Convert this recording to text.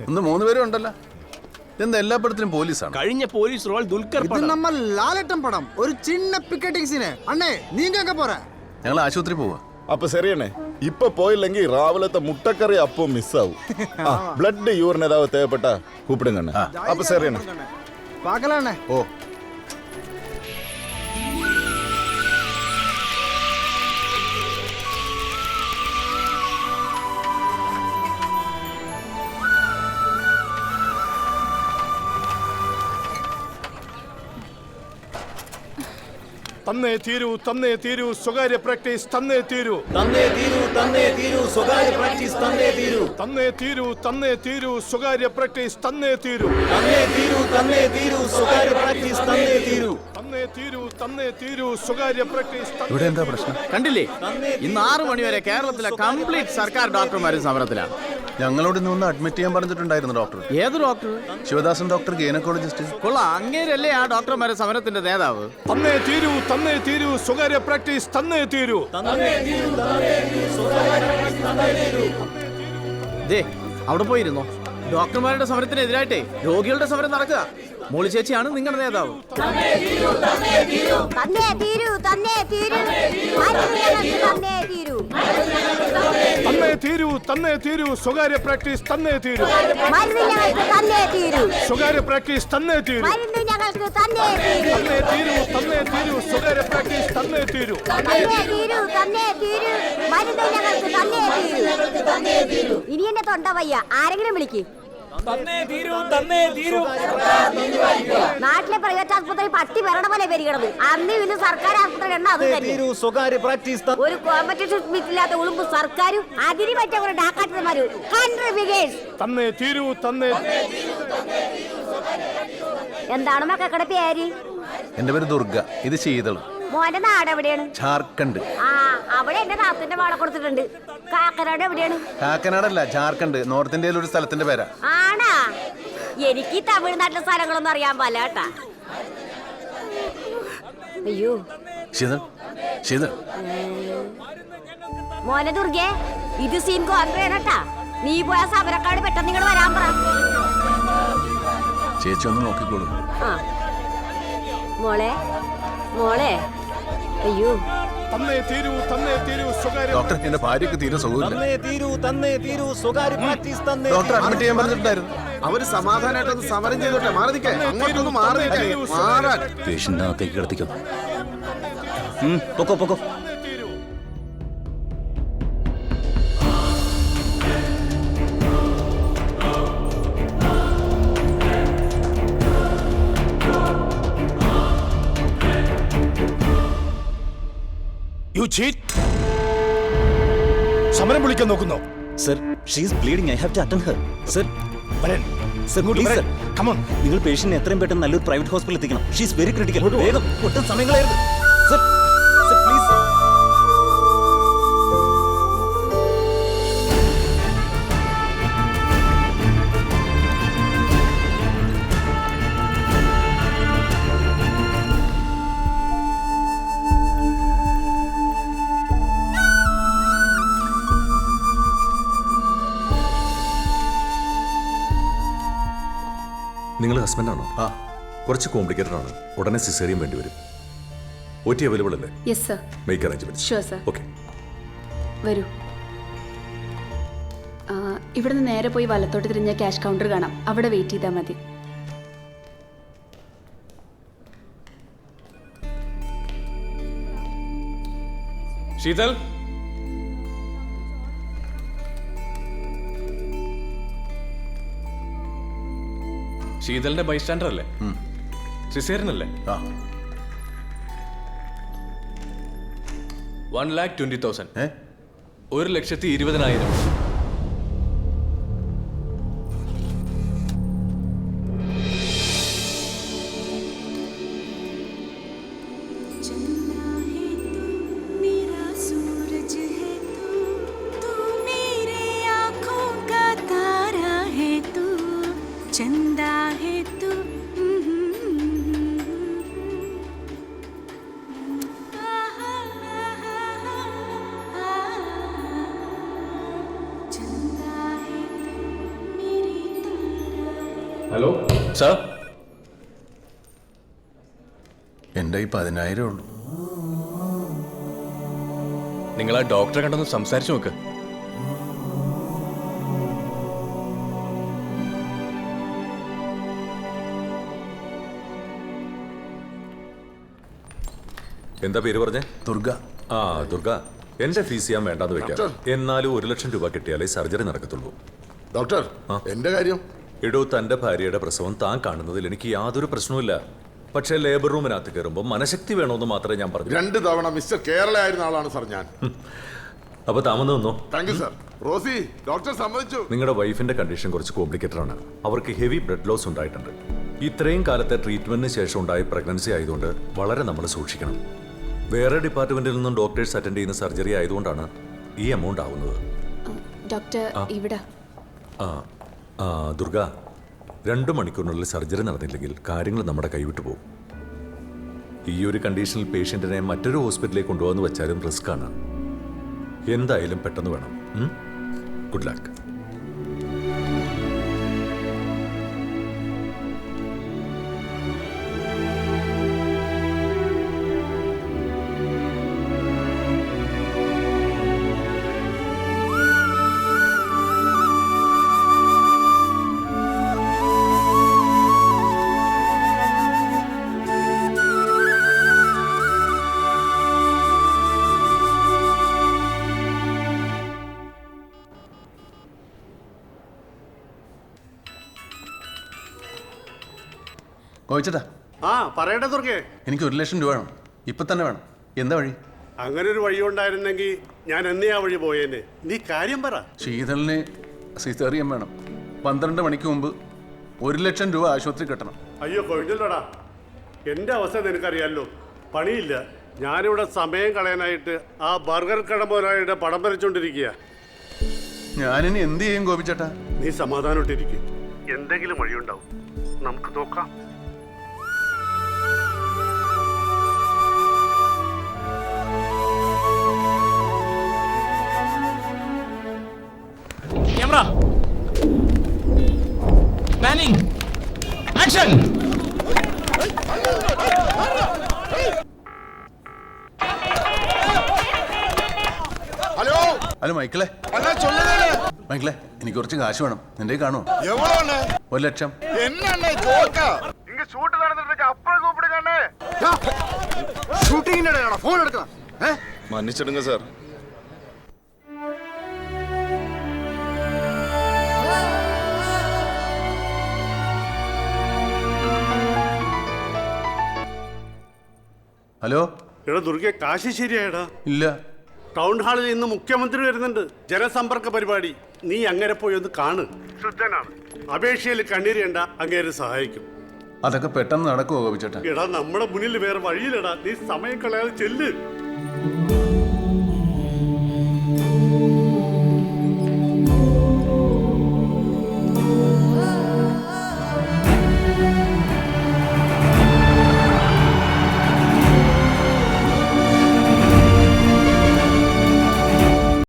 ഒന്ന് 3 പേരും ഉണ്ടല്ലോ. എന്താ എല്ലാ പടത്തിലും പോലീസാണ്? കഴിഞ്ഞ പോലീസ് റോൾ ദുൽഖർ ഇത് നമ്മൾ ലാലേട്ടൻ പടം. ഒരു ചിന്ന പിക്കറ്റിംഗ് സീന്. അണ്ണേ നീങ്ക എങ്ക പോற? ഞങ്ങൾ ആശുപത്രി പോവാ. അപ്പൊ ശരിയണ്ണേ, ഇപ്പൊ പോയില്ലെങ്കിൽ രാവിലത്തെ മുട്ടക്കറി അപ്പം മിസ്സാവും. Blood urine ഏതാവത് തേവപ്പെട്ട കൂപ്പിടുങ്ങണ്ണേ. അപ്പൊ ശരിയണ്ണേ, പാക്കലാണ്ണേ. ഓ തന്നേ തീരൂ സ്വകാര്യ പ്രാക്ടീസ് തന്നേ തീരൂ സ്വകാര്യ പ്രാക്ടീസ് തന്നേ തീരൂ തന്നേ തീരൂ സ്വകാര്യ പ്രാക്ടീസ് തന്നേ തീരൂ സ്വകാര്യ പ്രാക്ടീസ് തന്നേ തീരൂ തന്നേ തീരൂ സ്വകാര്യ പ്രാക്ടീസ്. ഇവിടെ എന്താ പ്രശ്നം? കണ്ടില്ലേ, ഇന്ന് 6 മണി വരെ കേരളത്തിലെ കംപ്ലീറ്റ് സർക്കാർ ഡോക്ടർമാരും സമരത്തിലാണ്. ഞങ്ങളോട് ഇന്ന് അഡ്മിറ്റ് ചെയ്യാൻ പറഞ്ഞിട്ടുണ്ടായിരുന്നു ഡോക്ടർ. ഏത് ഡോക്ടർ? Sivadasan doctor, gynaecologist. കൊള്ളാം, അങ്ങേരല്ലേ ആ ഡോക്ടർമാരെ സമരത്തിന്റെ നേതാവ്? തന്നേ തീരൂ സ്വകാര്യ പ്രാക്ടീസ് തന്നേ തീരൂ. ദേ അവിടെ പോയിരുന്നോ, ഡോക്ടർമാരുടെ സമരത്തിനെതിരായിട്ടേ രോഗികളുടെ സമരം നടക്കുക. മോളി ചേച്ചിയാണ് നിങ്ങളുടെ നേതാവ്. തന്നേ തീരൂ സ്വകാര്യ പ്രാക്ടീസ് തന്നേ തീരൂ. സ്വകാര്യ പ്രാക്ടീസ് തന്നേ തീരൂ. തന്നേ തീരൂ സ്വകാര്യ പ്രാക്ടീസ് തന്നേ തീരൂ. ഇനി എന്നെ തൊണ്ട വയ്യ, ആരെങ്കിലും വിളിക്ക്. നാട്ടിലെ പ്രൈവറ്റ് ആശുപത്രി പട്ടി വരണ പോലെ പെരുകണത്. അന്ന് ഇന്ന് സർക്കാർ ആശുപത്രി എണ്ണ അത് തന്നെ. ഒരു കോമ്പറ്റീഷൻ സ്പിരിറ്റില്ലാത്ത ഉളുമ്പ് സർക്കാരും അതിന് പറ്റിയ ഒരു ഡാക്കാട്ടന്മാരും. തന്നേ തീരൂ. എന്താണ് മക്കളുടെ പേര്? എന്റെ പേര് ദുർഗ. ഇത് ശീതളും. മോന്റെ നാട് എവിടെയാണ്? ജാർഖണ്ഡ്. അവിടെ എന്റെ നാത്തിന്റെ വാള കൊടുത്തിട്ടുണ്ട്. കാക്കനാട് എവിടെയാണ്? കാക്കനാടല്ല, ജാർഖണ്ഡ്. നോർത്ത് ഇന്ത്യയിലെ ഒരു സ്ഥലത്തിന്റെ പേരാ. ആണാ? എനിക്ക് തമിഴ്നാട്ടിലെ സ്ഥലങ്ങളൊന്നും അറിയാൻ പാടില്ല കേട്ടാ. അയ്യോ ശീതൾ. മോനെ ദുർഗേ, ഇത് സീൻ കോൺഗ്രേട്ടാ. നീ പോയ സമരക്കാട് പെട്ടെന്ന് നിങ്ങൾ വരാൻ പറ. ചേച്ചി ഒന്ന് നോക്കിക്കോളൂ. മോളെ അയ്യോ. തന്നേ തീരൂ സ്വകാര്യ. ഡോക്ടർ, എന്റെ ഭാര്യക്ക് തീരെ സുഖമില്ല. ഡോക്ടർ അഡ്മിറ്റ് ചെയ്യാൻ പറഞ്ഞിട്ടുണ്ടായിരുന്നു. അവര് സമാധാനമായിട്ടൊന്ന് സമരം ചെയ്തോട്ടെ. മാറി നിൽക്കേ, അങ്ങോട്ടൊന്ന് മാറി മാറാൻ. പേഷ്യന്റിനകത്തേക്ക് കിടത്തിക്കോ. പൊക്കോ. സമരം വിളിക്കാൻ നോക്കുന്നോ? Sir, she is bleeding. I have to attend her. Sir, please, sir. Come on. നിങ്ങൾ പേഷ്യന്റിനെ എത്രയും പെട്ടെന്ന് നല്ലൊരു പ്രൈവറ്റ് ഹോസ്പിറ്റലിൽ എത്തിക്കണം. She is very critical. വേഗം, ഒട്ടും സമയം കളയരുത്. Sir, please. നിങ്ങൾ ഹസ്ബൻഡാണോ? കുറച്ച് കോംപ്ലിക്കേറ്റഡ് ആണ്. ഉടനെ സിസേറിയൻ വേണ്ടി വരും. OT അവൈലബിൾ അല്ലേ? Yes sir. Make arrangements. Sure sir. Okay, വരൂ. ഇവിടുന്ന് നേരെ പോയി വലത്തോട്ട് തിരിഞ്ഞ ക്യാഷ് കൗണ്ടർ കാണാം. അവിടെ വെയിറ്റ് ചെയ്താൽ മതി. ശീതൾ, ശീതളിന്റെ ബൈസ്റ്റാൻഡർ അല്ലേ? സിസേറിയൻ അല്ലേ? 1,20,000. 1,20,000. चंदा है तू. चंदा ഹലോ സാർ. എൻ്റെ ഈ 10,000 ഉള്ളൂ. നിങ്ങൾ ആ ഡോക്ടറെ കണ്ടൊന്ന് സംസാരിച്ചു നോക്ക്. എന്താ പേര് പറഞ്ഞേ? ദുർഗ. ആ ദുർഗ, എന്റെ ഫീസ് ഞാൻ വേണ്ടാന്ന് വെക്കാം. എന്നാലും 1,00,000 രൂപ കിട്ടിയാലേ സർജറി നടക്കത്തുള്ളൂ. ഡോക്ടർ എന്റെ കാര്യം എടോ, തന്റെ ഭാര്യയുടെ പ്രസവം താൻ കാണുന്നതിൽ എനിക്ക് യാതൊരു പ്രശ്നവുമില്ല. പക്ഷേ ലേബർ റൂമിനകത്ത് കയറുമ്പോൾ മനഃശക്തി വേണമെന്ന് മാത്രമേ ഞാൻ പറഞ്ഞു. 2 തവണ മിസ്റ്റർ കേരള ആയിരുന്ന ആളാണ് സാർ ഞാൻ. അപ്പൊ താമന്ന് നിന്നോ. Thank you sir. Rosy, doctor സമ്മതിച്ചു. നിങ്ങളുടെ വൈഫിന്റെ കണ്ടീഷൻ കുറച്ച് കോംപ്ലിക്കേറ്റഡ് ആണ്. അവർക്ക് ഹെവി ബ്ലഡ് ലോസ് ഉണ്ടായിട്ടുണ്ട്. ഇത്രയും കാലത്തെ ട്രീറ്റ്മെന്റിന് ശേഷം ഉണ്ടായ പ്രഗ്നൻസി ആയതുകൊണ്ട് വളരെ നമ്മൾ സൂക്ഷിക്കണം. വേറെ ഡിപ്പാർട്ട്മെന്റിൽ നിന്നും ഡോക്ടേഴ്സ് അറ്റൻഡ് ചെയ്യുന്ന സർജറി ആയതുകൊണ്ടാണ് ഈ എമൗണ്ട് ആവുന്നത്. ഡോക്ടർ ഇവിടെ. ദുർഗ, 2 മണിക്കൂറിനുള്ളിൽ സർജറി നടന്നില്ലെങ്കിൽ കാര്യങ്ങൾ നമ്മുടെ കൈവിട്ടു പോകും. ഈ ഒരു കണ്ടീഷനിൽ പേഷ്യന്റിനെ മറ്റൊരു ഹോസ്പിറ്റലിലേക്ക് കൊണ്ടുപോകാന്ന് വെച്ചാലും റിസ്ക് ആണ്. എന്തായാലും പെട്ടെന്ന് വേണം. Good luck. കോയിച്ചേട്ടാ, ആ പറയട്ടെ ദുർഗേ. എനിക്ക് 1,00,000 രൂപ വേണം. ഇപ്പൊ തന്നെ വേണം. എന്താ വഴി? അങ്ങനെ ഒരു വഴി ഉണ്ടായിരുന്നെങ്കിൽ ഞാൻ എന്നേ ആ വഴി പോയേനെ. നീ കാര്യം പറ. ശീതളിന് സിസേറിയൻ വേണം. 12 മണിക്ക് മുമ്പ് 1,00,000 രൂപ ആശുപത്രി കെട്ടണം. അയ്യോ കൊഴിഞ്ഞല്ലോടാ, എൻ്റെ അവസ്ഥ നിനക്കറിയാമല്ലോ. പണിയില്ല. ഞാനിവിടെ സമയം കളയാനായിട്ട് ആ ബർഗർ കട മുതലാളിയുടെ പടം വരച്ചോണ്ടിരിക്കുക. ഞാനിനി എന്ത് ചെയ്യും ഗോപിച്ചേട്ടാ? നീ സമാധാനമായിട്ടിരിക്കും. എന്തെങ്കിലും വഴിയുണ്ടാവും, നമുക്ക് നോക്കാം. Camera, planning, action. ഹലോ മൈക്കിളെ. മൈക്കിളെ, എനിക്ക് കുറച്ച് കാശ് വേണം. നിന്റെ കാണോ? 1,00,000. ഫോൺ എടുക്കണം. മன்னிச்சிடுங்க സാർ. ഹലോ. എടാ ദുർഗെ, കാശി ശരിയായടാ. ഇല്ല. ടൗൺ ഹാളിൽ ഇന്ന് മുഖ്യമന്ത്രി വരുന്നുണ്ട്. ജനസമ്പർക്ക പരിപാടി. നീ അങ്ങനെ പോയി ഒന്ന് കാണ്. ശുദ്ധനാണ്. അപേക്ഷയിൽ കണ്ണീരേണ്ട, അങ്ങേരെ സഹായിക്കും. അതൊക്കെ പെട്ടെന്ന് നടക്കുമോ ഗോപിച്ചേട്ടാ? എടാ നമ്മുടെ മുന്നിൽ വേറെ വഴിയിലടാ. നീ സമയം കളയാതെ ചെല്ല്.